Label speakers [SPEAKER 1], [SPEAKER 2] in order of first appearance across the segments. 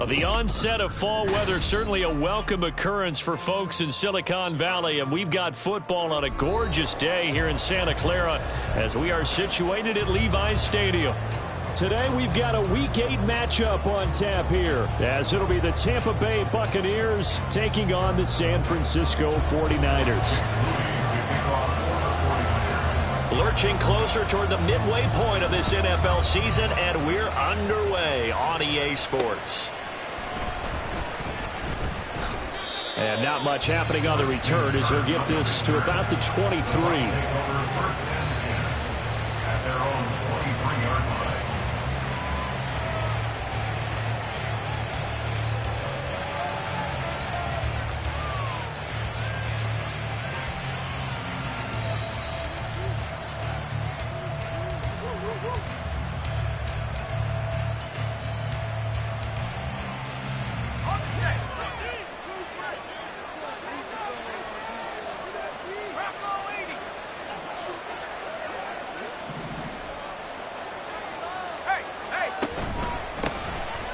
[SPEAKER 1] The onset of fall weather, certainly a welcome occurrence for folks in Silicon Valley, and we've got football on a gorgeous day here in Santa Clara as we are situated at Levi's Stadium. Today we've got a Week 8 matchup on tap here, as it'll be the Tampa Bay Buccaneers taking on the San Francisco 49ers. Lurching closer toward the midway point of this NFL season, and we're underway on EA Sports. And not much happening on the return as he'll get this to about the 23.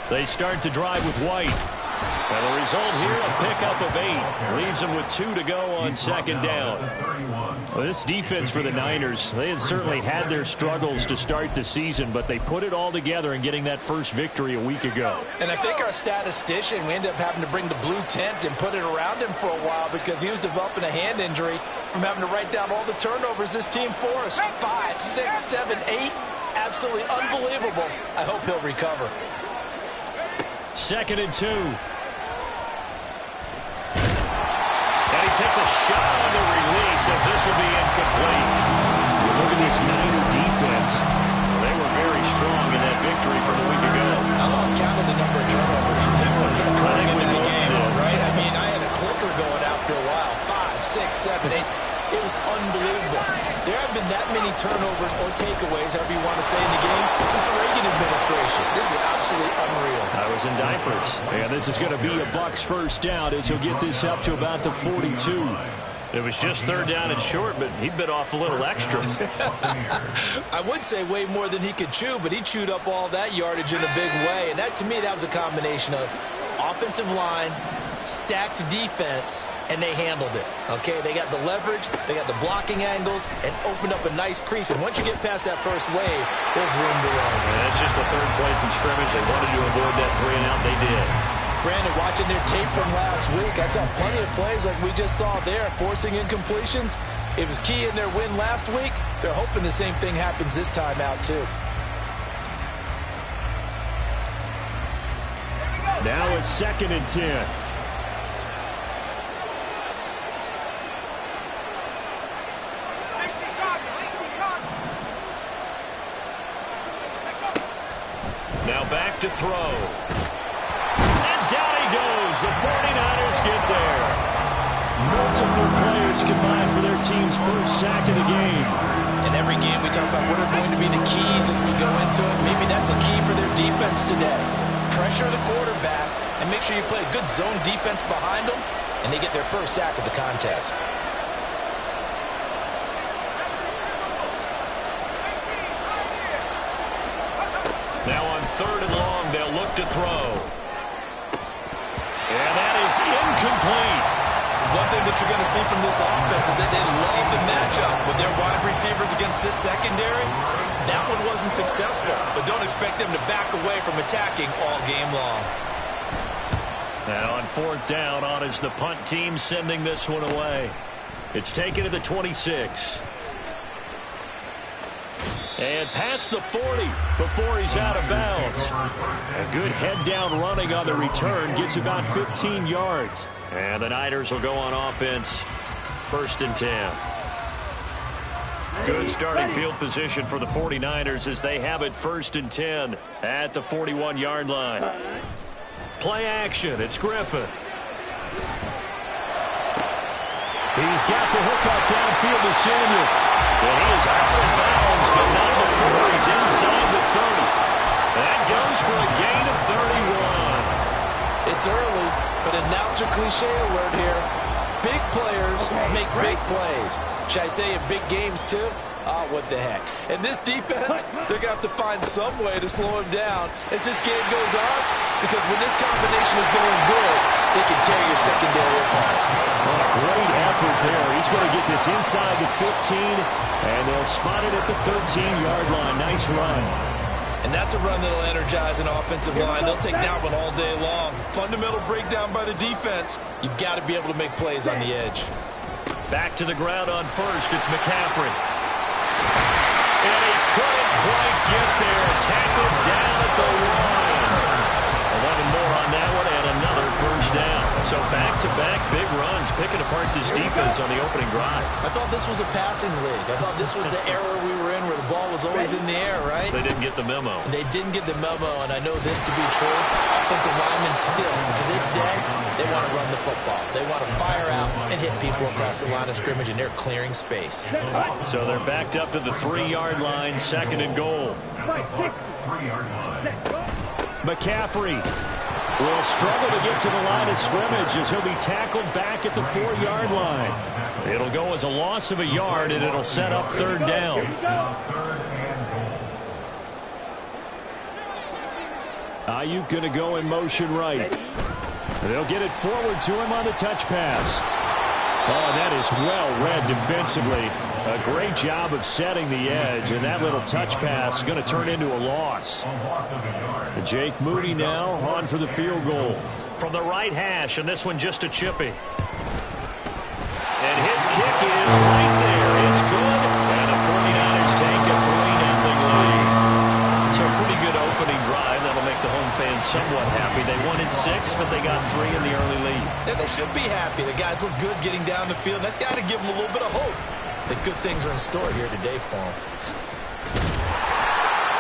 [SPEAKER 1] They start to drive with White. And the result here, a pickup of 8. Leaves them with 2 to go on second down. Well, this defense for the Niners, they had certainly had their struggles to start the season, but they put it all together in getting that first victory a week ago.
[SPEAKER 2] And I think our statistician, we ended up having to bring the blue tent and put it around him for a while because he was developing a hand injury from having to write down all the turnovers this team forced. 5, 6, 7, 8. Absolutely unbelievable. I hope he'll recover.
[SPEAKER 1] 2nd and 2. And he takes a shot on the release as this will be incomplete. Look at this Niner defense. They were very strong in that victory from a week ago.
[SPEAKER 2] I lost count of the number of turnovers that were occurring in that game, right? I mean, I had a clicker going after a while. 5, 6, 7, 8. It was unbelievable. There have been that many turnovers or takeaways, however you want to say, in the game since the Reagan administration. This is absolutely unreal.
[SPEAKER 1] I was in diapers. And this is going to be a Bucs first down as he'll get this up to about the 42. It was just 3rd down and short, but he bit off a little extra.
[SPEAKER 2] I would say way more than he could chew, but he chewed up all that yardage in a big way. And that, to me, that was a combination of offensive line, stacked defense, and they handled it. Okay, they got the leverage, they got the blocking angles, and opened up a nice crease. And once you get past that first wave, there's room to run.
[SPEAKER 1] And that's just the 3rd play from scrimmage. They wanted to avoid that 3 and out. They did.
[SPEAKER 2] Brandon, watching their tape from last week, I saw plenty of plays like we just saw there, forcing incompletions. It was key in their win last week. They're hoping the same thing happens this time out, too.
[SPEAKER 1] Now it's 2nd and 10. Now back to throw. And down he goes. The 49ers get there. Multiple players combined for their team's first sack of the game.
[SPEAKER 2] In every game we talk about what are going to be the keys as we go into it. Maybe that's a key for their defense today. Pressure the quarterback and make sure you play a good zone defense behind them, and they get their first sack of the contest.
[SPEAKER 1] Now on 3rd and long, they'll look to throw. And that is incomplete.
[SPEAKER 2] One thing that you're going to see from this offense is that they love the matchup with their wide receivers against this secondary. That one wasn't successful, but don't expect them to back away from attacking all game long.
[SPEAKER 1] Now on 4th down, on is the punt team sending this one away. It's taken to the 26. And past the 40 before he's out of bounds. A good head-down running on the return gets about 15 yards. And the Niners will go on offense, 1st and 10. Good starting field position for the 49ers as they have it 1st and 10 at the 41-yard line. Play action. It's Griffin. He's got the hook up downfield to Samuel. And he is out of bounds, but not before he's inside the 30. That goes for a gain of 31.
[SPEAKER 2] It's early, but announce a cliche alert here. big players make big plays. Should I say in big games, too? Oh, what the heck. And this defense, they're going to have to find some way to slow him down as this game goes on, because when this combination is going good, they can tear your secondary apart.
[SPEAKER 1] What a great effort there. He's going to get this inside the 15, and they'll spot it at the 13-yard line. Nice run.
[SPEAKER 2] And that's a run that'll energize an offensive line. They'll take that one all day long. Fundamental breakdown by the defense. You've got to be able to make plays on the edge.
[SPEAKER 1] Back to the ground on first. It's McCaffrey. And he couldn't quite get there. Tackled down at the line. 11 more on that one and another first down. So back-to-back big runs, picking apart this defense on the opening drive.
[SPEAKER 2] I thought this was a passing league. I thought this was the era we were in where the ball was always in the air, right?
[SPEAKER 1] They didn't get the memo.
[SPEAKER 2] And they didn't get the memo, and I know this to be true. Offensive linemen still, to this day, they want to run the football. They want to fire out and hit people across the line of scrimmage, and they're clearing space.
[SPEAKER 1] So they're backed up to the 3-yard line, second and goal. McCaffrey will struggle to get to the line of scrimmage as he'll be tackled back at the 4-yard line. It'll go as a loss of a yard, and it'll set up third down. Ayuk going to go in motion right. They'll get it forward to him on the touch pass. Oh, that is well read defensively. A great job of setting the edge, and that little touch pass is going to turn into a loss. Jake Moody now on for the field goal. From the right hash, and this one just a chippy. And his kick is right there. It's good, and the 49ers take a 3-0 lead. So a pretty good opening drive. That'll make the home fans somewhat happy. They wanted 6, but they got 3 in the early lead.
[SPEAKER 2] And they should be happy. The guys look good getting down the field. That's got to give them a little bit of hope that good things are in store here today for them.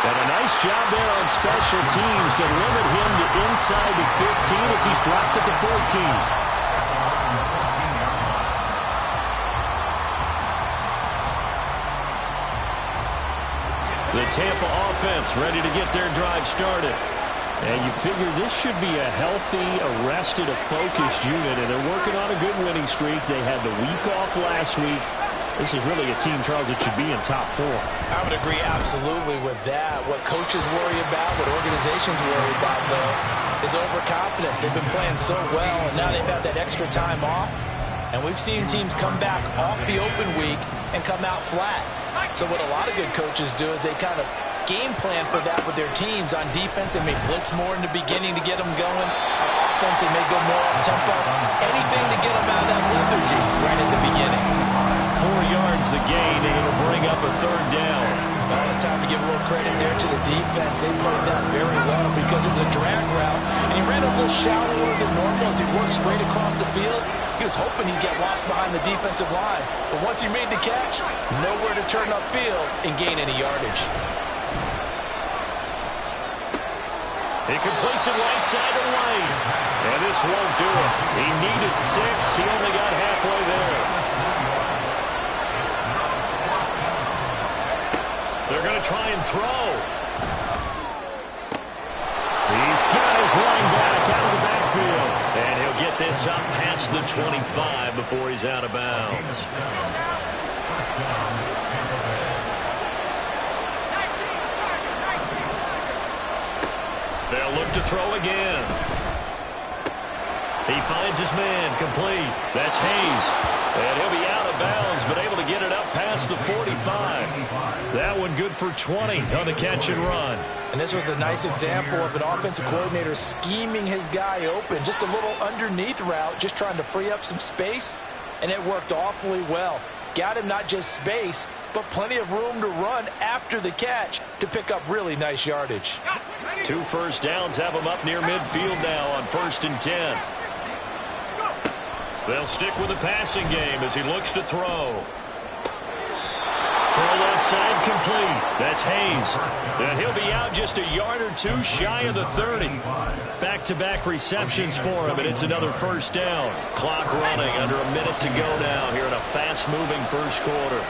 [SPEAKER 1] And a nice job there on special teams to limit him to inside the 15 as he's dropped at the 14. The Tampa offense ready to get their drive started. And you figure this should be a healthy, arrested, a focused unit, and they're working on a good winning streak. They had the week off last week. This is really a team, Charles, that should be in top 4.
[SPEAKER 2] I would agree absolutely with that. What coaches worry about, what organizations worry about, though, is overconfidence. They've been playing so well, and now they've had that extra time off. And we've seen teams come back off the open week and come out flat. So what a lot of good coaches do is they kind of game plan for that with their teams. On defense, they may blitz more in the beginning to get them going. On offense, they may go more up-tempo. Anything to get them out of that lethargy right at the beginning.
[SPEAKER 1] 4 yards the gain, and it'll bring up a third down.
[SPEAKER 2] Now it's time to give a little credit there to the defense. They played that very well because it was a drag route, and he ran a little shallower than normal as he worked straight across the field. He was hoping he'd get lost behind the defensive line, but once he made the catch, nowhere to turn upfield and gain any yardage.
[SPEAKER 1] He completes it right side of the lane, and this won't do it. He needed 6. He only got halfway there. They're going to try and throw. He's got his running back out of the backfield. And he'll get this up past the 25 before he's out of bounds. They'll look to throw again. He finds his man, complete. That's Hayes. And he'll be out of bounds, but able to get it up past the 45. That one good for 20 on the catch and run.
[SPEAKER 2] And this was a nice example of an offensive coordinator scheming his guy open. Just a little underneath route, just trying to free up some space, and it worked awfully well. Got him not just space, but plenty of room to run after the catch to pick up really nice yardage.
[SPEAKER 1] 2 first downs have him up near midfield now on 1st and 10. They'll stick with the passing game as he looks to throw. Throw left side complete. That's Hayes. And he'll be out just a yard or 2 shy of the 30. Back-to-back receptions for him, and it's another first down. Clock running, under a minute to go now here in a fast-moving first quarter.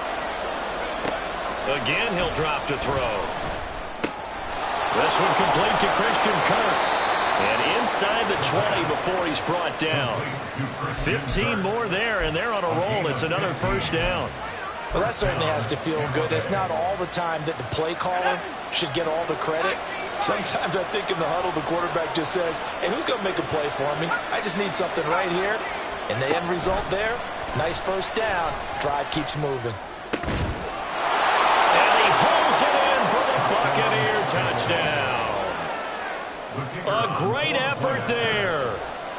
[SPEAKER 1] Again, he'll drop to throw. This one complete to Christian Kirk. And inside the 20 before he's brought down. 15 more there, and they're on a roll. It's another first down.
[SPEAKER 2] Well, that certainly has to feel good. It's not all the time that the play caller should get all the credit. Sometimes I think in the huddle, the quarterback just says, hey, who's going to make a play for me? I just need something right here. And the end result there, nice first down. Drive keeps moving.
[SPEAKER 1] And he holds it in for the Buccaneer touchdown. A great effort there.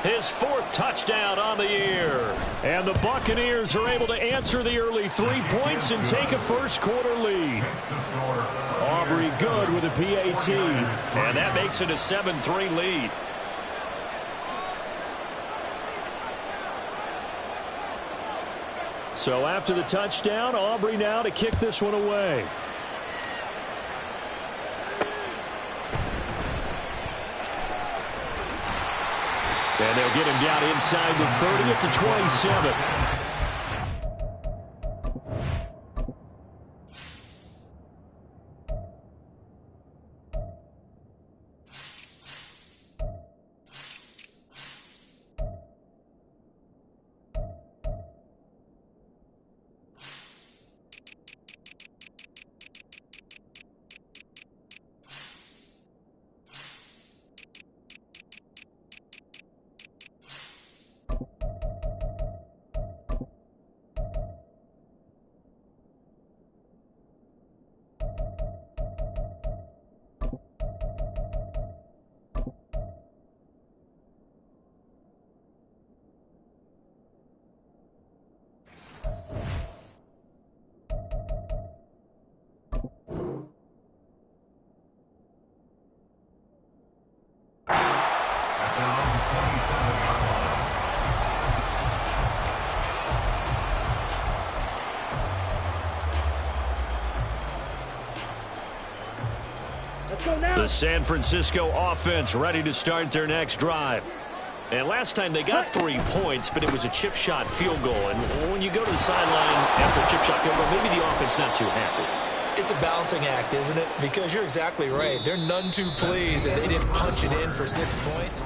[SPEAKER 1] His fourth touchdown on the year. And the Buccaneers are able to answer the early 3 points and take a first-quarter lead. Aubrey good with a PAT. And that makes it a 7-3 lead. So after the touchdown, Aubrey now to kick this one away. And they'll get him down inside the 30 at the 27. The San Francisco offense ready to start their next drive. And last time they got 3 points, but it was a chip shot field goal. And when you go to the sideline after a chip shot field goal, maybe the offense not too happy.
[SPEAKER 2] It's a balancing act, isn't it? Because you're exactly right. They're none too pleased, and they didn't punch it in for 6 points.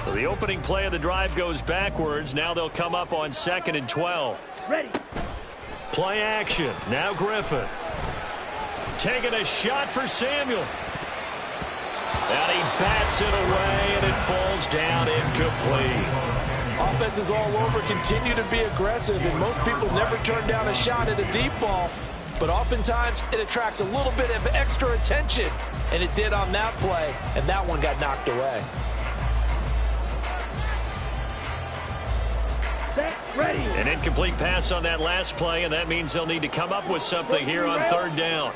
[SPEAKER 1] So the opening play of the drive goes backwards. Now they'll come up on 2nd and 12.
[SPEAKER 3] Ready.
[SPEAKER 1] Play action. Now Griffin. Taking a shot for Samuel. And he bats it away, and it falls down incomplete.
[SPEAKER 2] Offense is all over, continue to be aggressive, and most people never turn down a shot at a deep ball. But oftentimes, it attracts a little bit of extra attention, and it did on that play, and that one got knocked away.
[SPEAKER 3] Ready.
[SPEAKER 1] An incomplete pass on that last play, and that means they'll need to come up with something here on 3rd down.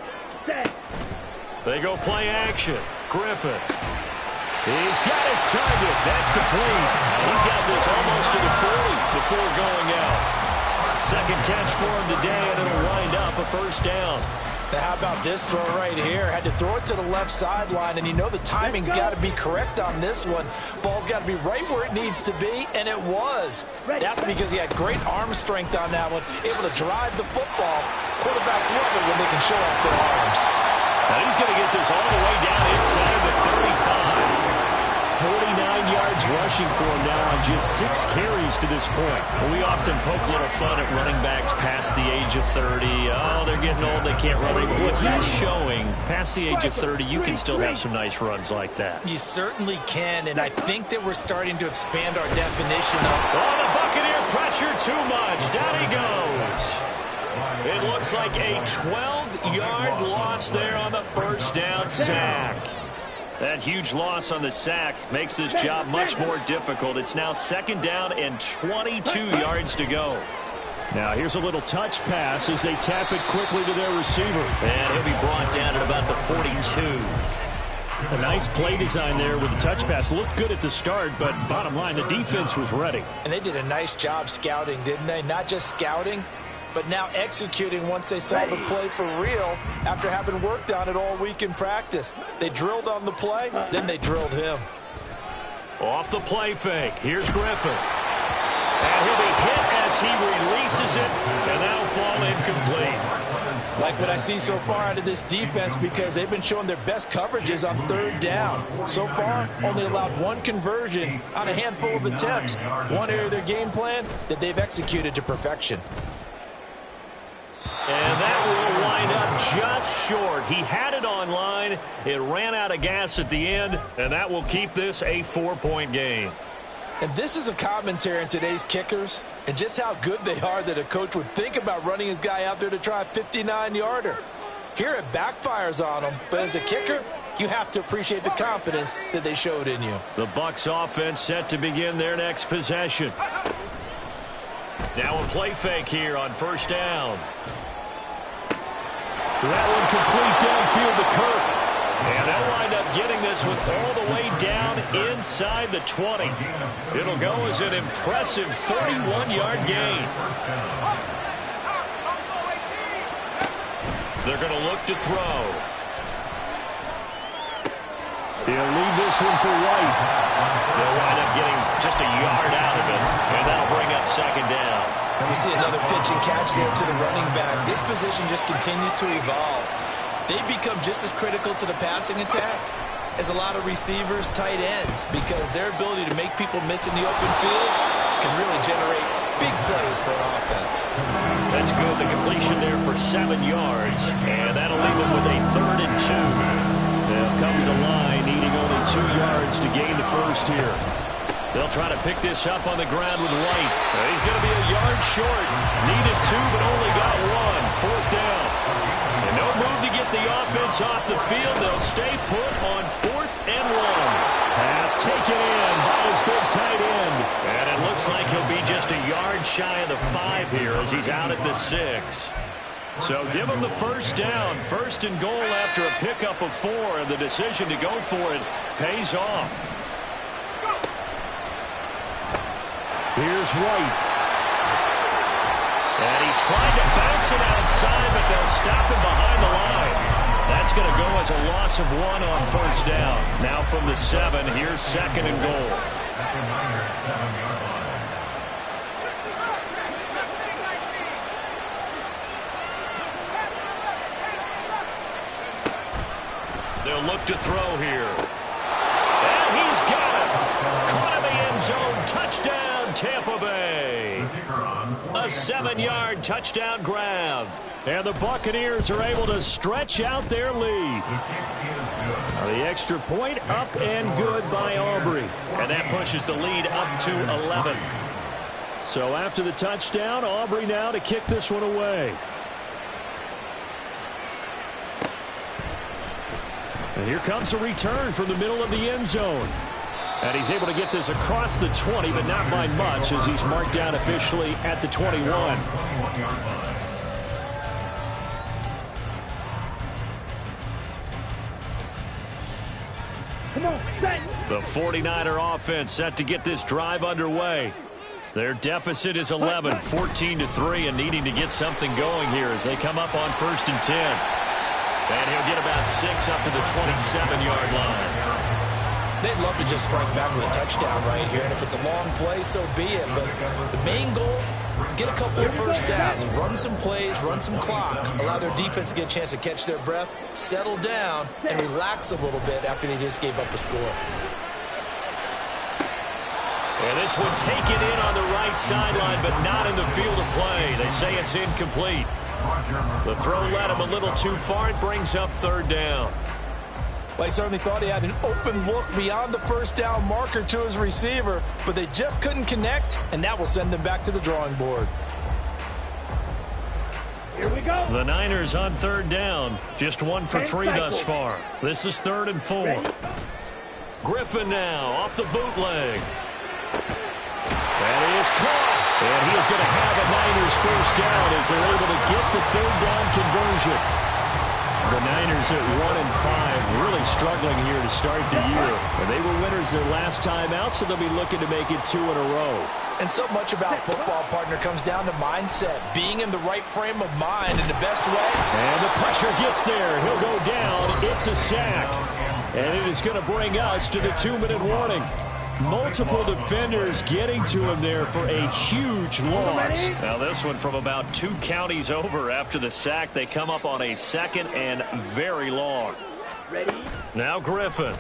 [SPEAKER 1] They go play action. Griffin. He's got his target. That's complete. He's got this almost to the 40 before going out. Second catch for him today, and it'll wind up a first down.
[SPEAKER 2] Now, how about this throw right here? Had to throw it to the left sideline, and you know the timing's got to be correct on this one. Ball's got to be right where it needs to be, and it was. That's because he had great arm strength on that one, able to drive the football. Quarterbacks love it when they can show off their arms.
[SPEAKER 1] Now he's going to get this all the way down inside the 35. 49 yards rushing for him now on just 6 carries to this point. We often poke a little fun at running backs past the age of 30. Oh, they're getting old, they can't run anymore. What he's showing, past the age of 30, you can still have some nice runs like that.
[SPEAKER 2] You certainly can, and I think that we're starting to expand our definition of...
[SPEAKER 1] Oh, the Buccaneer pressure too much. Down he goes. It looks like a 12-yard loss there on the first down sack. That huge loss on the sack makes this job much more difficult. It's now 2nd down and 22 yards to go. Now here's a little touch pass as they tap it quickly to their receiver. And he'll be brought down at about the 42. A nice play design there with the touch pass. Looked good at the start, but bottom line, the defense was ready.
[SPEAKER 2] And they did a nice job scouting, didn't they? Not just scouting, but now executing once they saw the play for real after having worked on it all week in practice. They drilled on the play, then they drilled him.
[SPEAKER 1] Off the play fake. Here's Griffin. And he'll be hit as he releases it, and that'll fall incomplete.
[SPEAKER 2] Like what I see so far out of this defense, because they've been showing their best coverages on third down. So far, only allowed one conversion on a handful of attempts. One area of their game plan that they've executed to perfection.
[SPEAKER 1] And that will wind up just short. He had it online. It ran out of gas at the end, and that will keep this a 4-point game.
[SPEAKER 2] And this is a commentary on today's kickers and just how good they are that a coach would think about running his guy out there to try a 59-yarder. Here it backfires on him, but as a kicker, you have to appreciate the confidence that they showed in you.
[SPEAKER 1] The Bucs offense set to begin their next possession. Now a play fake here on first down. That one complete downfield to Kirk. And they'll wind up getting this one all the way down inside the 20. It'll go as an impressive 31-yard gain. They're going to look to throw. He'll leave this one for White. They'll wind up getting just a yard out of it, and that'll bring up second down.
[SPEAKER 2] And we see another pitch and catch there to the running back. This position just continues to evolve. They've become just as critical to the passing attack as a lot of receivers, tight ends, because their ability to make people miss in the open field can really generate big plays for an offense.
[SPEAKER 1] That's good. The completion there for 7 yards, and that'll leave them with a 3rd and 2. They'll come to the line, needing only 2 yards to gain the first here. They'll try to pick this up on the ground with White. He's going to be a yard short. Needed 2, but only got 1. 4th down. And no move to get the offense off the field. They'll stay put on 4th and 1. Pass taken in by his big tight end. And it looks like he'll be just a yard shy of the 5 here as he's out at the 6. So give him the first down. 1st and goal after a pickup of 4. And the decision to go for it pays off. Here's White. And he tried to bounce it outside, but they'll stop him behind the line. That's going to go as a loss of 1 on first down. Now from the 7, here's 2nd and goal. They'll look to throw here. And he's got it. Caught in the end zone. Touchdown, Tampa Bay. A 7-yard touchdown grab. And the Buccaneers are able to stretch out their lead. The extra point up and good by Aubrey. And that pushes the lead up to 11. So after the touchdown, Aubrey now to kick this one away. And here comes a return from the middle of the end zone. And he's able to get this across the 20, but not by much, as he's marked down officially at the 21. The 49er offense set to get this drive underway. Their deficit is 11, 14-3, and needing to get something going here as they come up on 1st and 10. And he'll get about 6 up to the 27-yard line. They'd love to just strike back with a touchdown right here, and if it's a long play, so be it. But the main goal, get a couple of first downs, run some plays, run some clock, allow their defense to get a chance to catch their breath, settle down, and relax a little bit after they just gave up a score. And this one taken in on the right sideline, but not in the field of play. They say it's incomplete. The throw led him a little too far. It brings up 3rd down.
[SPEAKER 2] Well, he certainly thought he had an open look beyond the first down marker to his receiver, but they just couldn't connect, and that will send them back to the drawing board.
[SPEAKER 3] Here we go.
[SPEAKER 1] The Niners on 3rd down. Just 1 for 3 thus far. This is 3rd and 4. Griffin now off the bootleg. And he is caught. And he is going to have a Niners first down as they're able to get the 3rd down conversion. The Niners at 1-5, really struggling here to start the year. And they were winners their last time out, so they'll be looking to make it 2 in a row.
[SPEAKER 2] And so much about football, partner, comes down to mindset, being in the right frame of mind in the best way.
[SPEAKER 1] And the pressure gets there. He'll go down. It's a sack. And it is going to bring us to the 2-minute warning. Multiple defenders getting to him there for a huge loss. Now this one from about 2 counties over after the sack. They come up on a 2nd and very long.
[SPEAKER 3] Ready?
[SPEAKER 1] Now Griffin.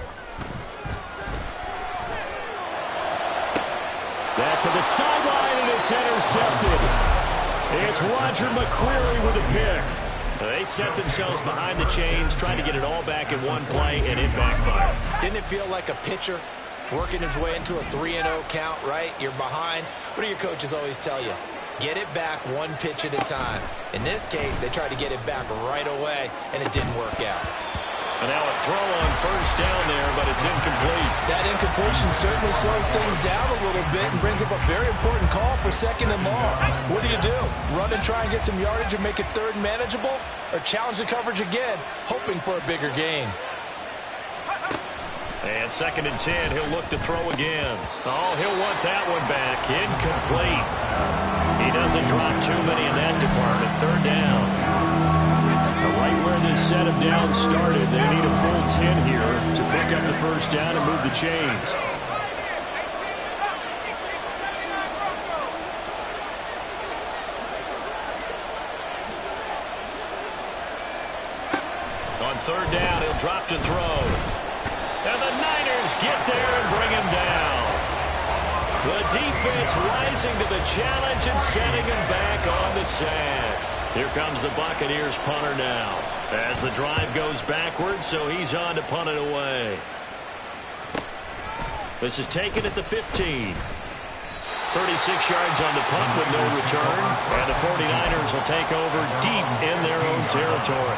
[SPEAKER 1] That to the sideline, and it's intercepted. It's Roger McCreary with a pick. They set themselves behind the chains, trying to get it all back in one play, and it backfired.
[SPEAKER 2] Didn't it feel like a pitcher working his way into a 3-0 count, right? You're behind. What do your coaches always tell you? Get it back 1 pitch at a time. In this case, they tried to get it back right away, and it didn't work out.
[SPEAKER 1] And now a throw on first down there, but it's incomplete.
[SPEAKER 4] That incompletion certainly slows things down a little bit and brings up a very important call for 2nd and long. What do? Run and try and get some yardage and make it 3rd manageable? Or challenge the coverage again, hoping for a bigger gain?
[SPEAKER 1] And 2nd and 10, he'll look to throw again. Oh, he'll want that one back. Incomplete. He doesn't drop too many in that department. 3rd down. Right where this set of downs started, they need a full 10 here to pick up the first down and move the chains. On 3rd down, he'll drop to throw. And the Niners get there and bring him down. The defense rising to the challenge and setting him back on the sand. Here comes the Buccaneers punter now. As the drive goes backwards, so he's on to punt it away. This is taken at the 15. 36 yards on the punt with no return. And the 49ers will take over deep in their own territory.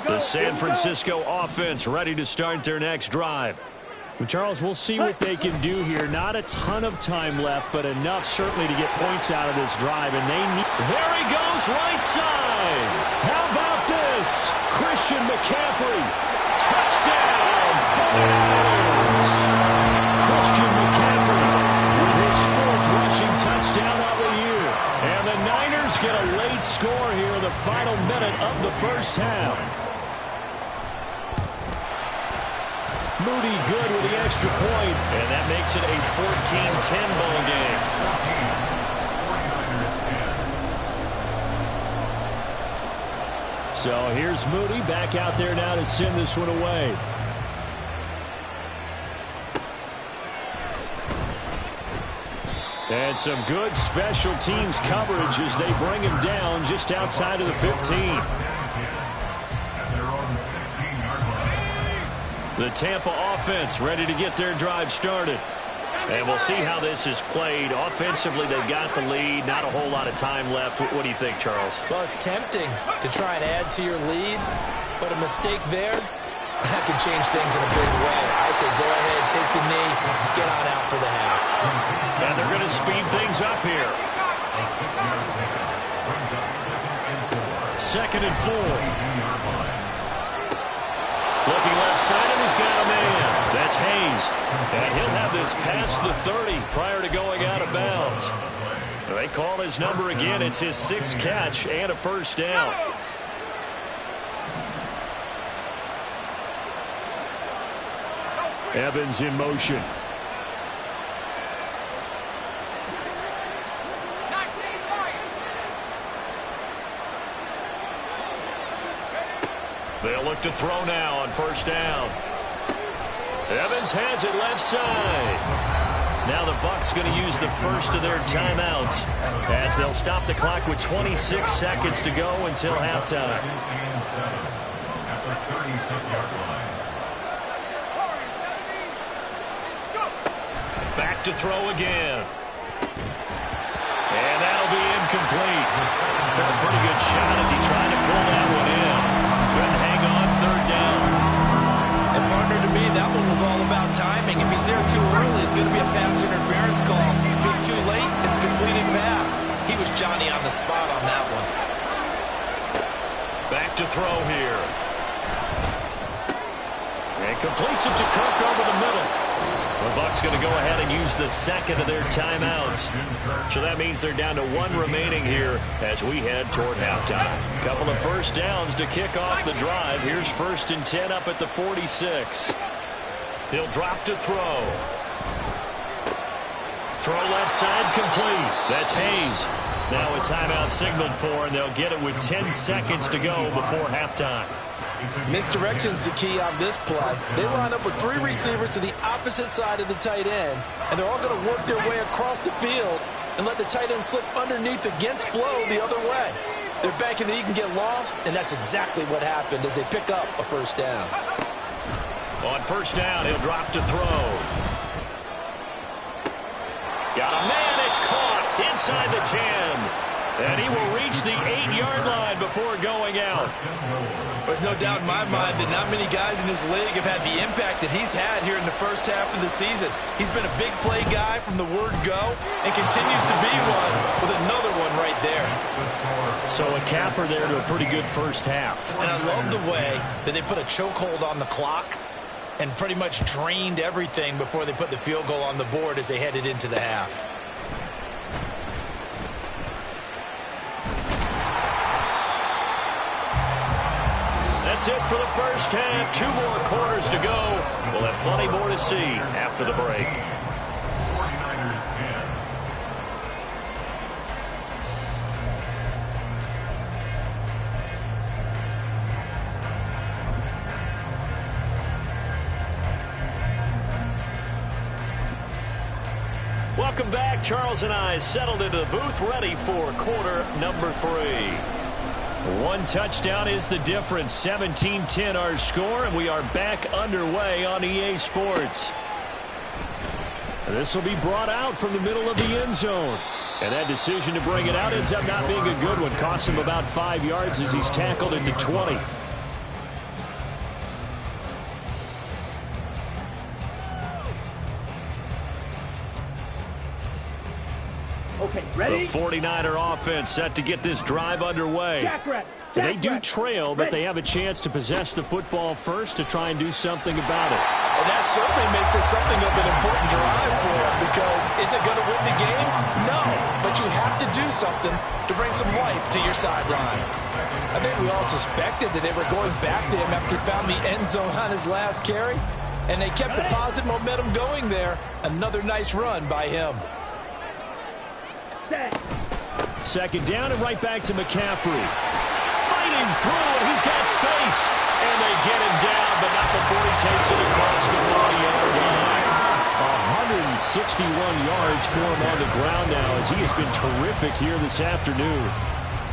[SPEAKER 1] The San Francisco offense ready to start their next drive.
[SPEAKER 5] Well, Charles, we'll see what they can do here. Not a ton of time left, but enough certainly to get points out of this drive. And they need...
[SPEAKER 1] There he goes, right side. How about this? Christian McCaffrey. Touchdown, 49ers. Christian McCaffrey with his 4th rushing touchdown of the year. And the Niners get a late score here in the final minute of the first half. Moody good with the extra point, and that makes it a 14-10 ball game. So here's Moody back out there now to send this one away. And some good special teams coverage as they bring him down just outside of the 15. The Tampa offense ready to get their drive started. And we'll see how this is played. Offensively, they've got the lead. Not a whole lot of time left. What do you think, Charles?
[SPEAKER 2] Well, it's tempting to try and add to your lead, but a mistake there, that could change things in a big way. I say go ahead, take the knee, get on out for the half.
[SPEAKER 1] And they're going to speed things up here. 2nd and 4. Looking left side, and he's got a man. That's Hayes. And he'll have this past the 30 prior to going out of bounds. They call his number again. It's his 6th catch and a first down. Evans in motion. They'll look to throw now on first down. Evans has it left side. Now the Bucs going to use the first of their timeouts as they'll stop the clock with 26 seconds to go until halftime. Back to throw again. And that'll be incomplete. Took a pretty good shot as he tried to pull that one in. Couldn't hang on, 3rd down.
[SPEAKER 2] And partner, to me, that one was all about timing. If he's there too early, it's going to be a pass interference call. If he's too late, it's a completed pass. He was Johnny on the spot on that one.
[SPEAKER 1] Back to throw here. And completes it to Kirk over the middle. The Bucs going to go ahead and use the 2nd of their timeouts. So that means they're down to 1 remaining here as we head toward halftime. Couple of first downs to kick off the drive. Here's 1st and 10 up at the 46. He'll drop to throw. Throw left side complete. That's Hayes. Now a timeout signaled for, and they'll get it with 10 seconds to go before halftime.
[SPEAKER 4] Misdirection's the key on this play. They line up with 3 receivers to the opposite side of the tight end, and they're all going to work their way across the field and let the tight end slip underneath against flow the other way. They're banking that he can get lost, and that's exactly what happened as they pick up a first down.
[SPEAKER 1] On first down, he'll drop to throw. Got a man, it's caught inside the 10. And he will reach the 8-yard line before going out.
[SPEAKER 2] There's no doubt in my mind that not many guys in this league have had the impact that he's had here in the first half of the season. He's been a big play guy from the word go and continues to be one with another one right there.
[SPEAKER 1] So a capper there to a pretty good first half.
[SPEAKER 2] And I love the way that they put a chokehold on the clock and pretty much drained everything before they put the field goal on the board as they headed into the half.
[SPEAKER 1] That's it for the first half. 2 more quarters to go. We'll have plenty more to see after the break.
[SPEAKER 3] 49ers 10.
[SPEAKER 1] Welcome back. Charles and I settled into the booth, ready for quarter number 3. 1 touchdown is the difference. 17-10 our score, and we are back underway on EA Sports. This will be brought out from the middle of the end zone. And that decision to bring it out ends up not being a good one. Costs him about 5 yards as he's tackled at the 20.
[SPEAKER 6] Okay, ready?
[SPEAKER 1] The 49er offense set to get this drive underway. They do trail, but they have a chance to possess the football first to try and do something about it.
[SPEAKER 4] And that certainly makes it something of an important drive for them, because is it going to win the game? No, but you have to do something to bring some life to your sideline. I think we all suspected that they were going back to him after he found the end zone on his last carry, and they kept the positive momentum going there. Another nice run by him.
[SPEAKER 1] Second down and right back to McCaffrey. Fighting through, and he's got space. And they get him down, but not before he takes it across the 40-yard line. 161 yards for him on the ground now, as he has been terrific here this afternoon.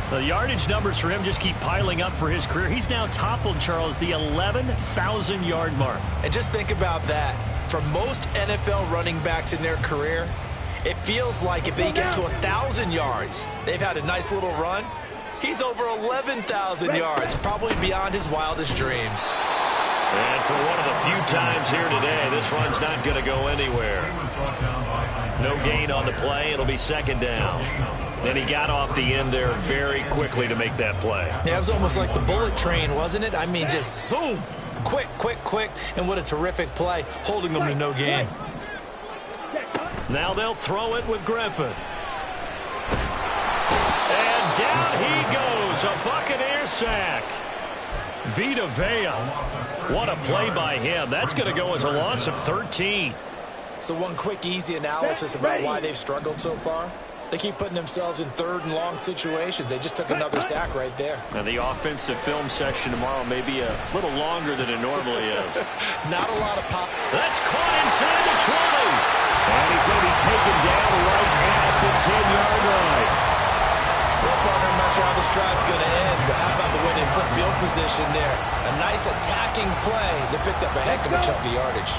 [SPEAKER 1] The yardage numbers for him just keep piling up for his career. He's now toppled, Charles, the 11,000-yard mark.
[SPEAKER 2] And just think about that. For most NFL running backs in their career, it feels like if they get to 1,000 yards, they've had a nice little run. He's over 11,000 yards, probably beyond his wildest dreams.
[SPEAKER 1] And for one of the few times here today, this run's not going to go anywhere. No gain on the play. It'll be second down. And he got off the end there very quickly to make that play.
[SPEAKER 2] Yeah, it was almost like the bullet train, wasn't it? I mean, just zoom. Quick, quick, quick. And what a terrific play, holding them to no gain.
[SPEAKER 1] Now they'll throw it with Griffin. And down he goes. A Buccaneer sack. Vita Vea. What a play by him. That's going to go as a loss of 13.
[SPEAKER 2] So one quick, easy analysis about why they've struggled so far. They keep putting themselves in third and long situations. They just took another sack right there.
[SPEAKER 1] Now the offensive film session tomorrow may be a little longer than it normally is.
[SPEAKER 2] Not a lot of pop.
[SPEAKER 1] That's caught inside the 20. And he's going to be taken down right at the 10-yard line.
[SPEAKER 2] Well, partner, I'm not sure how this drive's going to end, but how about the way they flip field position there? A nice attacking play that picked up a heck of a chunk of yardage.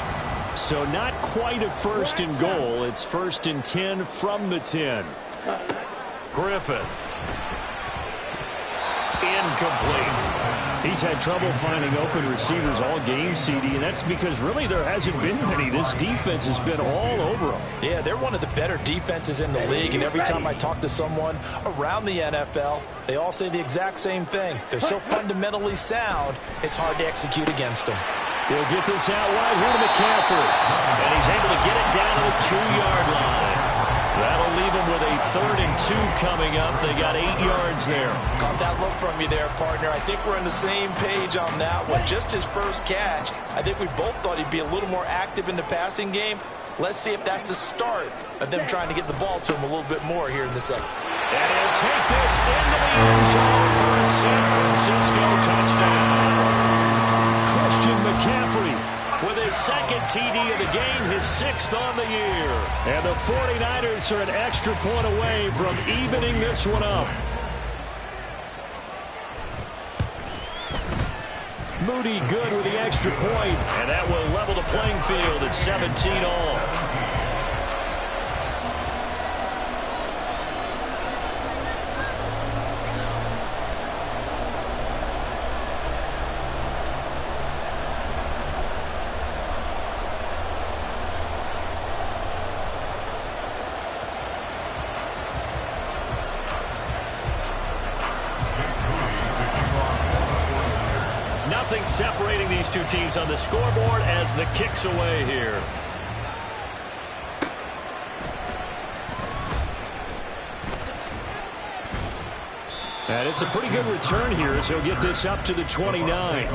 [SPEAKER 1] So not quite a first and goal. It's first and 10 from the 10. Griffin. Incomplete. He's had trouble finding open receivers all game, CD, and that's because really there hasn't been many. This defense has been all over them.
[SPEAKER 4] Yeah, they're one of the better defenses in the league, and every time I talk to someone around the NFL, they all say the exact same thing. They're so fundamentally sound, it's hard to execute against them.
[SPEAKER 1] He'll get this out wide here to McCaffrey. And he's able to get it down to the 2-yard line. That'll leave them with a 3rd and 2 coming up. They got 8 yards there.
[SPEAKER 4] Caught that look from you there, partner. I think we're on the same page on that one. Just his first catch, I think we both thought he'd be a little more active in the passing game. Let's see if that's the start of them trying to get the ball to him a little bit more here in the second.
[SPEAKER 1] And he'll take this into the end zone for a San Francisco touchdown. Christian McCaffrey with his 2nd TD of the game, his 6th on the year. And the 49ers are an extra point away from evening this one up. Moody good with the extra point, and that will level the playing field at 17 all. Nothing separating these two teams on the scoreboard as the kick's away here. And it's a pretty good return here as he'll get this up to the 29.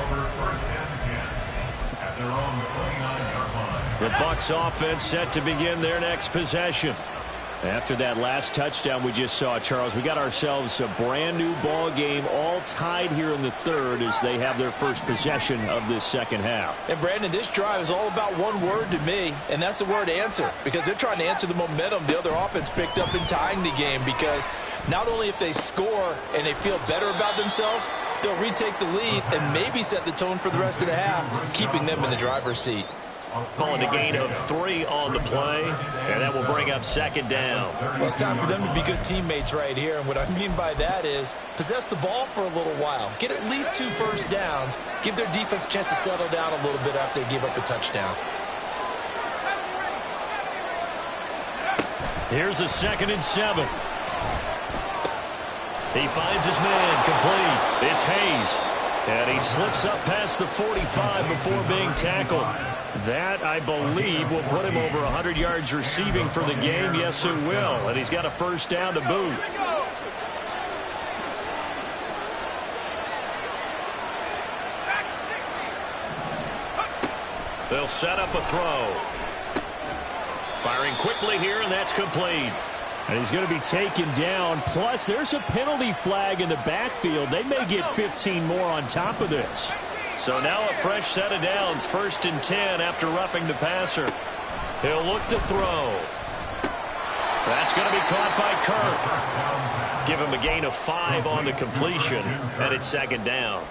[SPEAKER 1] The Bucs offense set to begin their next possession. After that last touchdown we just saw, Charles, we got ourselves a brand new ball game, all tied here in the 3rd as they have their first possession of this second half.
[SPEAKER 4] And Brandon, this drive is all about one word to me, and that's the word answer, because they're trying to answer the momentum the other offense picked up in tying the game, because not only if they score and they feel better about themselves, they'll retake the lead and maybe set the tone for the rest of the half, keeping them in the driver's seat.
[SPEAKER 1] Calling a gain of 3 on the play, and that will bring up 2nd down.
[SPEAKER 2] Well, it's time for them to be good teammates right here, and what I mean by that is possess the ball for a little while. Get at least 2 first downs. Give their defense a chance to settle down a little bit after they give up a touchdown.
[SPEAKER 1] Here's a 2nd and 7. He finds his man complete. It's Hayes. And he slips up past the 45 before being tackled. That, I believe, will put him over 100 yards receiving for the game. Yes, it will. And he's got a first down to boot. They'll set up a throw. Firing quickly here, and that's complete. And he's going to be taken down. Plus, there's a penalty flag in the backfield. They may get 15 more on top of this. So now a fresh set of downs. 1st and 10 after roughing the passer. He'll look to throw. That's going to be caught by Kirk. Give him a gain of 5 on the completion, and it's 2nd down.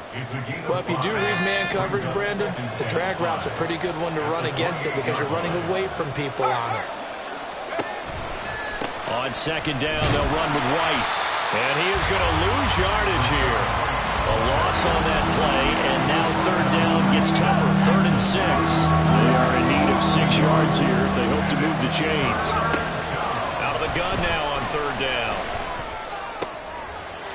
[SPEAKER 2] Well, if you do read man coverage, Brandon, the drag route's a pretty good one to run against it because you're running away from people on it.
[SPEAKER 1] On 2nd down, they'll run with White. And he is going to lose yardage here. A loss on that play, and now 3rd down gets tougher. 3rd and 6. They are in need of 6 yards here if they hope to move the chains. Out of the gun now on 3rd down.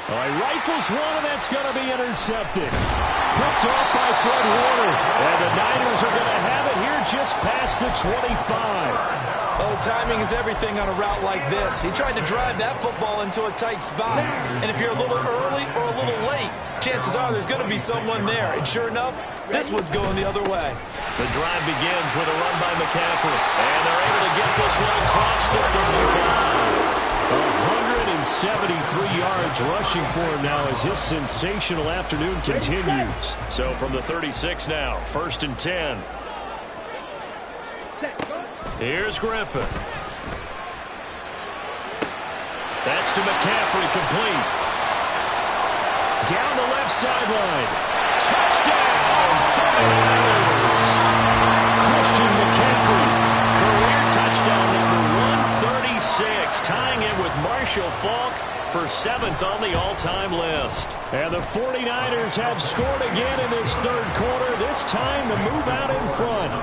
[SPEAKER 1] All right, rifles one, and that's going to be intercepted. Picked off by Fred Warner. And the Niners are going to have it here just past the 25.
[SPEAKER 2] Oh, timing is everything on a route like this. He tried to drive that football into a tight spot. And if you're a little early or a little late, chances are there's going to be someone there. And sure enough, this one's going the other way.
[SPEAKER 1] The drive begins with a run by McCaffrey. And they're able to get this one across the 35. 173 yards rushing for him now as his sensational afternoon continues. So from the 36 now, 1st and 10. Here's Griffin. That's to McCaffrey, complete. Down the left sideline. Touchdown, 49ers. Christian McCaffrey, career touchdown number 136, tying it with Marshall Faulk for 7th on the all-time list. And the 49ers have scored again in this 3rd quarter, this time to move out in front.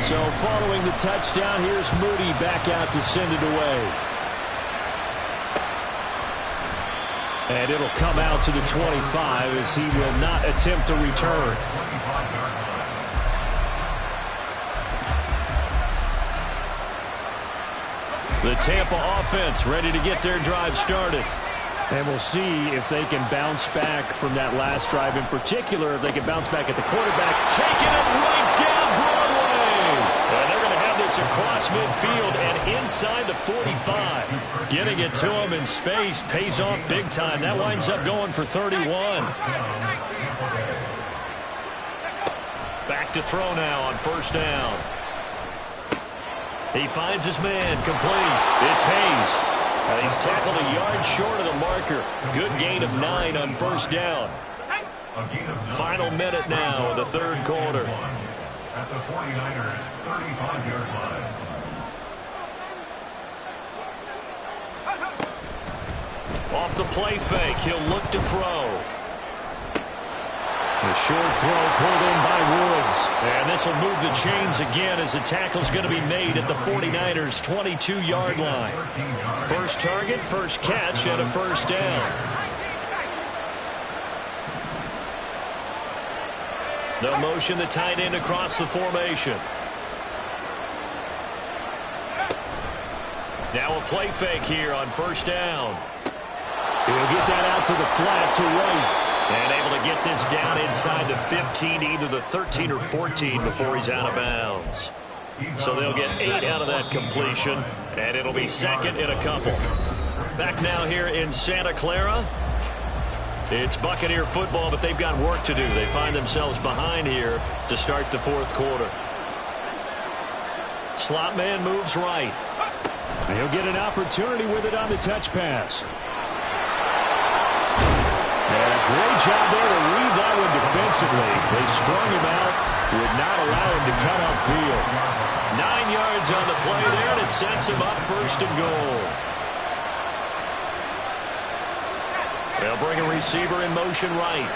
[SPEAKER 1] So following the touchdown, here's Moody back out to send it away. And it'll come out to the 25 as he will not attempt a return. The Tampa offense ready to get their drive started.
[SPEAKER 5] And we'll see if they can bounce back from that last drive. In particular, if they can bounce back at the quarterback. Taking it right down Broadway. And they're going to have this across midfield and inside the 45. Getting it to him in space pays off big time. That winds up going for 31. Back to throw now on first down. He finds his man complete. It's Hayes. And he's tackled a yard short of the marker. Good gain of 9 on first down. Final minute now of the third quarter.
[SPEAKER 3] At the 49ers, 35-yard line.
[SPEAKER 1] Off the play fake, he'll look to throw. A short throw pulled in by Woods. And this will move the chains again as the tackle's going to be made at the 49ers' 22-yard line. First target, first catch, and a first down. The motion, the tight end across the formation. Now a play fake here on first down. He'll get that out to the flat to White. And able to get this down inside the 15, either the 13 or 14 before he's out of bounds. So they'll get 8 out of that completion, and it'll be second in a couple. Back now here in Santa Clara. It's Buccaneer football, but they've got work to do. They find themselves behind here to start the fourth quarter. Slot man moves right.
[SPEAKER 5] He'll get an opportunity with it on the touch pass. And a great job there to read that one defensively. They strung him out, would not allow him to cut upfield.
[SPEAKER 1] 9 yards on the play there, and it sets him up first and goal. They'll bring a receiver in motion right.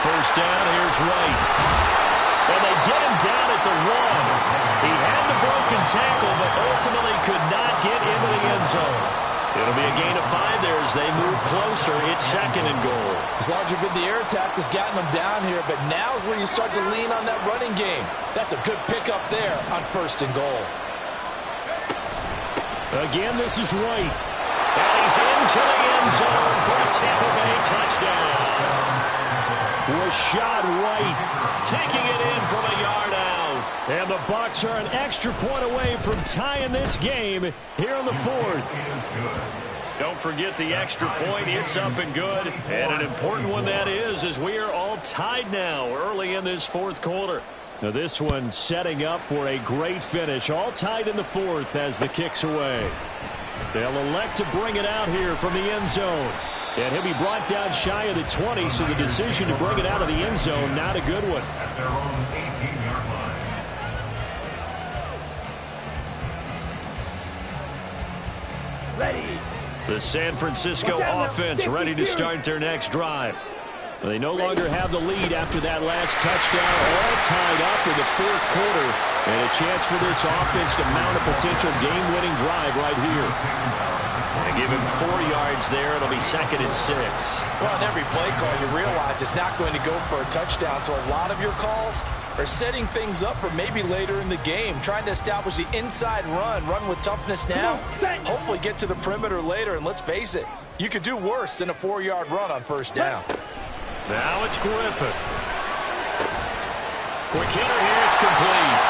[SPEAKER 1] First down, here's Wright. And they get him down at the 1. He had the broken tackle, but ultimately could not get into the end zone. It'll be a gain of 5 there as they move closer. It's second and goal.
[SPEAKER 2] As larger been the air attack that's gotten them down here, but now is where you start to lean on that running game. That's a good pickup there on first and goal.
[SPEAKER 5] Again, this is White.
[SPEAKER 1] And he's into the end zone for a Tampa Bay touchdown.
[SPEAKER 5] Rashad White
[SPEAKER 1] Taking it in from a yard out.
[SPEAKER 5] And the Bucs are an extra point away from tying this game here in the fourth.
[SPEAKER 1] Don't forget the extra point. It's up and good. And an important one that is, as we are all tied now early in this fourth quarter.
[SPEAKER 5] Now this one setting up for a great finish. All tied in the fourth as the kick's away. They'll elect to bring it out here from the end zone. And he'll be brought down shy of the 20, so the decision to bring it out of the end zone, not a good one.
[SPEAKER 3] At their own 18-yard line.
[SPEAKER 6] Ready.
[SPEAKER 1] The San Francisco offense ready to start their next drive. They no longer have the lead after that last touchdown, all tied up in the fourth quarter. And a chance for this offense to mount a potential game-winning drive right here. And give him 4 yards there. It'll be second and 6.
[SPEAKER 2] Well, on every play call, you realize it's not going to go for a touchdown. So a lot of your calls are setting things up for maybe later in the game, trying to establish the inside run with toughness now, hopefully get to the perimeter later. And let's face it, you could do worse than a 4-yard run on first down.
[SPEAKER 1] Now it's Griffin. Quick hitter here, it's complete.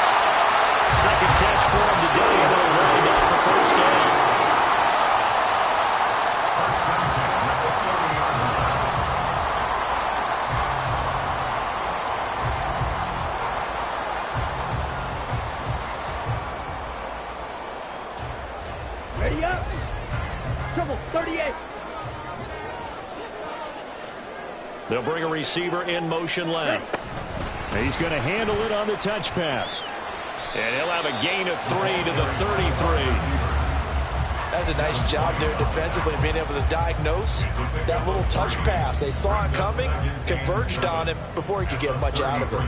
[SPEAKER 1] Second catch for him today, and they'll wind up the first down.
[SPEAKER 6] Ready up. Trouble 38.
[SPEAKER 1] They'll bring a receiver in motion left.
[SPEAKER 5] He's going to handle it on the touch pass.
[SPEAKER 1] And he'll have a gain of 3 to the 33.
[SPEAKER 2] That's a nice job there defensively, being able to diagnose that little touch pass. They saw it coming, converged on it before he could get much out of it.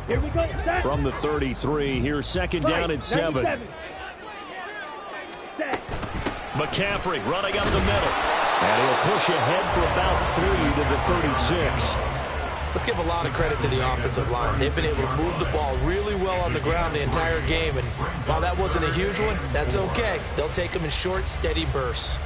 [SPEAKER 6] Here we go. Set.
[SPEAKER 5] From the 33, here's second down at 7.
[SPEAKER 6] 97. Set.
[SPEAKER 1] McCaffrey running up the middle.
[SPEAKER 5] And he'll push ahead for about 3 to the 36.
[SPEAKER 2] Let's give a lot of credit to the offensive line. They've been able to move the ball really well on the ground the entire game, and while that wasn't a huge one, that's okay. They'll take them in short, steady bursts.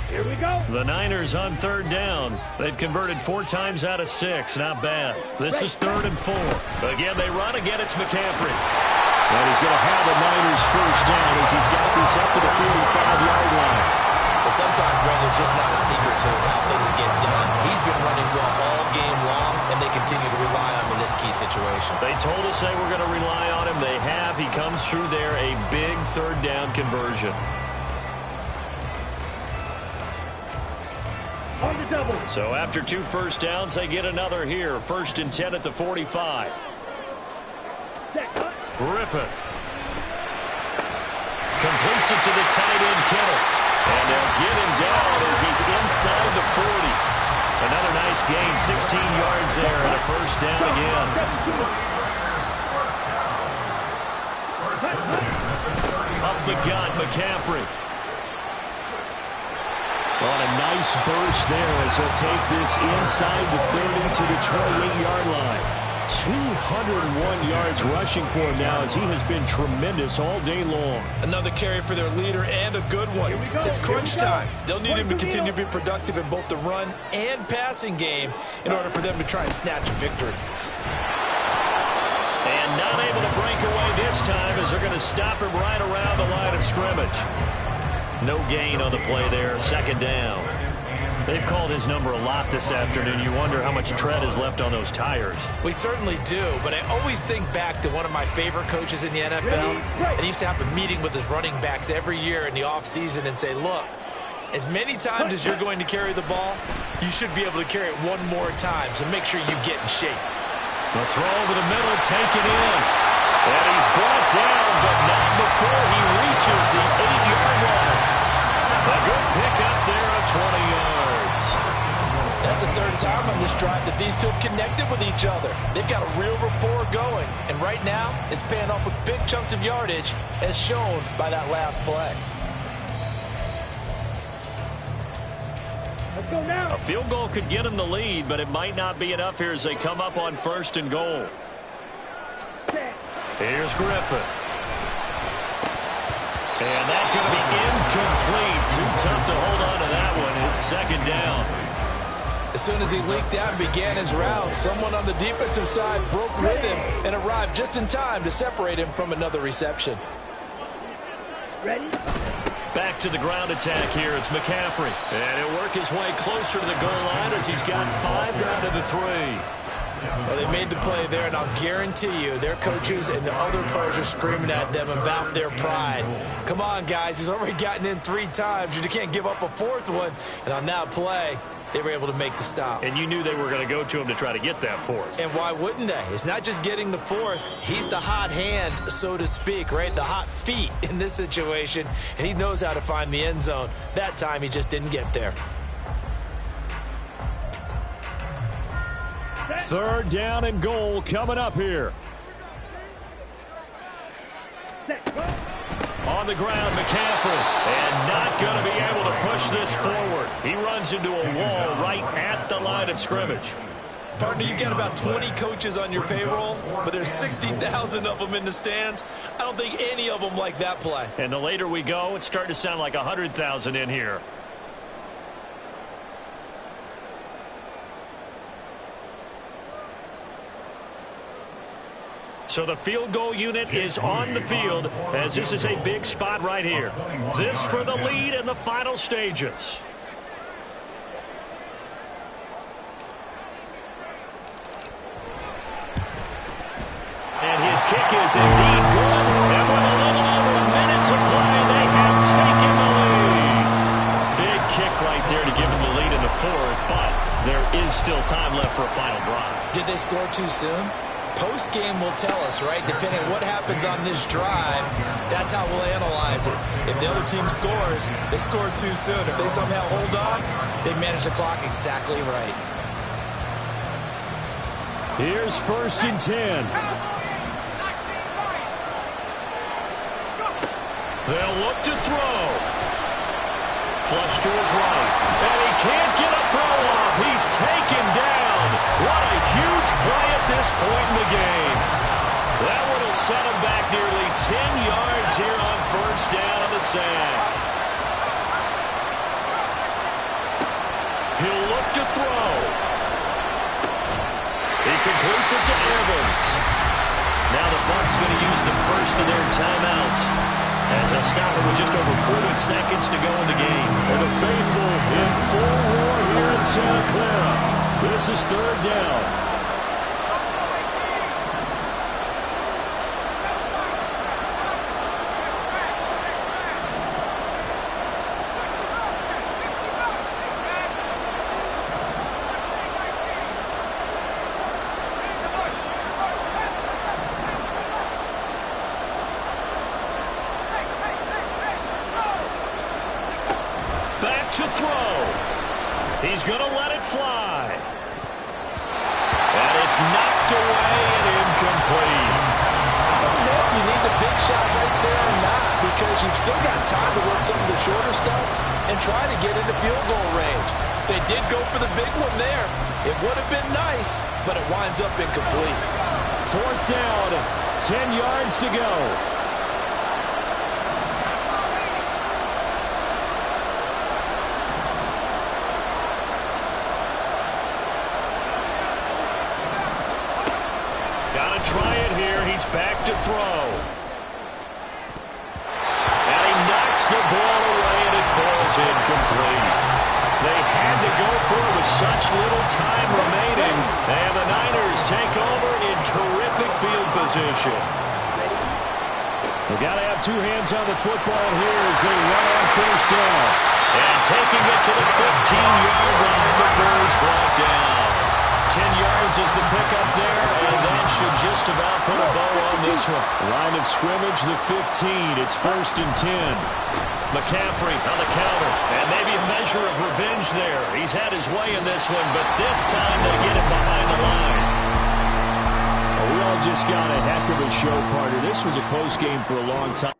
[SPEAKER 6] Here we go.
[SPEAKER 1] The Niners on third down. They've converted 4 times out of 6. Not bad. This is 3rd and 4. Again, they run. Again, it's McCaffrey.
[SPEAKER 5] And he's going to have the Niners first down as he's got this up to the 45-yard line.
[SPEAKER 2] But sometimes, Brandon, it's just not a secret to how things get done. He's been running well all game long, and they continue to rely on him in this key situation.
[SPEAKER 1] They told us they were going to rely on him. They have. He comes through there, a big 3rd down conversion.
[SPEAKER 6] On the double.
[SPEAKER 1] So after 2 first downs, they get another here. 1st and 10 at the 45.
[SPEAKER 6] Set.
[SPEAKER 1] Griffin completes it to the tight end, Kittle. And they'll get him down as he's inside the 40. Another nice gain, 16 yards there, and a first down again. Up the gut, McCaffrey.
[SPEAKER 5] On a nice burst there as he'll take this inside the 30 to the 28-yard line. 201 yards rushing for him now as he has been tremendous all day long.
[SPEAKER 2] Another carry for their leader and a good one. It's crunch time. They'll need him to continue to be productive in both the run and passing game in order for them to try and snatch a victory.
[SPEAKER 1] And not able to break away this time as they're going to stop him right around the line of scrimmage. No gain on the play there, 2nd down. They've called his number a lot this afternoon. You wonder how much tread is left on those tires.
[SPEAKER 2] We certainly do, but I always think back to one of my favorite coaches in the NFL. And he used to have a meeting with his running backs every year in the offseason and say, look, as many times as you're going to carry the ball, you should be able to carry it one more time, so make sure you get in shape.
[SPEAKER 1] The throw over the middle, taken in. And he's brought down, but not before he reaches the 8-yard line. A good pickup there of 20 yards.
[SPEAKER 4] That's the 3rd time on this drive that these two have connected with each other. They've got a real rapport going, and right now it's paying off with big chunks of yardage as shown by that last play.
[SPEAKER 6] Let's go now.
[SPEAKER 1] A field goal could get him the lead, but it might not be enough here as they come up on 1st and goal.
[SPEAKER 6] Set.
[SPEAKER 1] Here's Griffin. And that's going to be incomplete. Too tough to hold on to that one. It's 2nd down.
[SPEAKER 2] As soon as he leaked out and began his route, someone on the defensive side broke with him and arrived just in time to separate him from another reception.
[SPEAKER 6] Ready?
[SPEAKER 1] Back to the ground attack here. It's McCaffrey. And he'll work his way closer to the goal line as he's got 5 down to the 3.
[SPEAKER 2] Well, they made the play there, and I'll guarantee you their coaches and the other players are screaming at them about their pride. Come on, guys. He's already gotten in 3 times. You can't give up a 4th one. And on that play, they were able to make the stop.
[SPEAKER 1] And you knew they were going to go to him to try to get that 4th.
[SPEAKER 2] And why wouldn't they? It's not just getting the 4th. He's the hot hand, so to speak, right? The hot feet in this situation. And he knows how to find the end zone. That time, he just didn't get there.
[SPEAKER 5] 3rd down and goal coming up here.
[SPEAKER 6] Set. Go.
[SPEAKER 1] On the ground, McCaffrey. And not going to be able to push this forward. He runs into a wall right at the line of scrimmage.
[SPEAKER 2] Partner, you've got about 20 coaches on your payroll, but there's 60,000 of them in the stands. I don't think any of them like that play.
[SPEAKER 1] And the later we go, it's starting to sound like 100,000 in here. So the field goal unit is on the field as this is a big spot right here. This for the lead in the final stages. And his kick is indeed good. And with a little over a minute to play, they have taken the lead. Big kick right there to give them the lead in the 4th, but there is still time left for a final drive.
[SPEAKER 2] Did they score too soon? Post-game will tell us, right? Depending on what happens on this drive, that's how we'll analyze it. If the other team scores, they scored too soon. If they somehow hold on, they manage the clock exactly right.
[SPEAKER 5] Here's 1st and 10.
[SPEAKER 1] They'll look to throw. Flush to his right. And he can't get a throw off. He's this point in the game. That one will set him back nearly 10 yards here on first down on the sack. He'll look to throw. He completes it to Evans. Now the Bucs going to use the first of their timeouts as they'll stop it with just over 40 seconds to go in the game.
[SPEAKER 5] And the faithful in full roar here in Santa Clara. This is third down.
[SPEAKER 1] To throw. He's going to let it fly. And it's knocked away and incomplete.
[SPEAKER 4] I don't know if you need the big shot right there or not, because you've still got time to work some of the shorter stuff and try to get into field goal range. They did go for the big one there. It would have been nice, but it winds up incomplete.
[SPEAKER 5] Fourth down, 10 yards to go.
[SPEAKER 1] Gotta try it here. He's back to throw. And he knocks the ball away, and it falls incomplete. They had to go for it with such little time remaining. And the Niners take over in terrific field position.
[SPEAKER 5] They got to have two hands on the football here as they run on first down.
[SPEAKER 1] And taking it to the 15-yard line before he's brought down. 10 yards is the pickup there, and that should just about put a bow on this one.
[SPEAKER 5] Line of scrimmage, the 15. It's first and 10.
[SPEAKER 1] McCaffrey on the counter, and maybe a measure of revenge there. He's had his way in this one, but this time they get it behind the line.
[SPEAKER 5] We all just got a heck of a show, partner. This was a close game for a long time.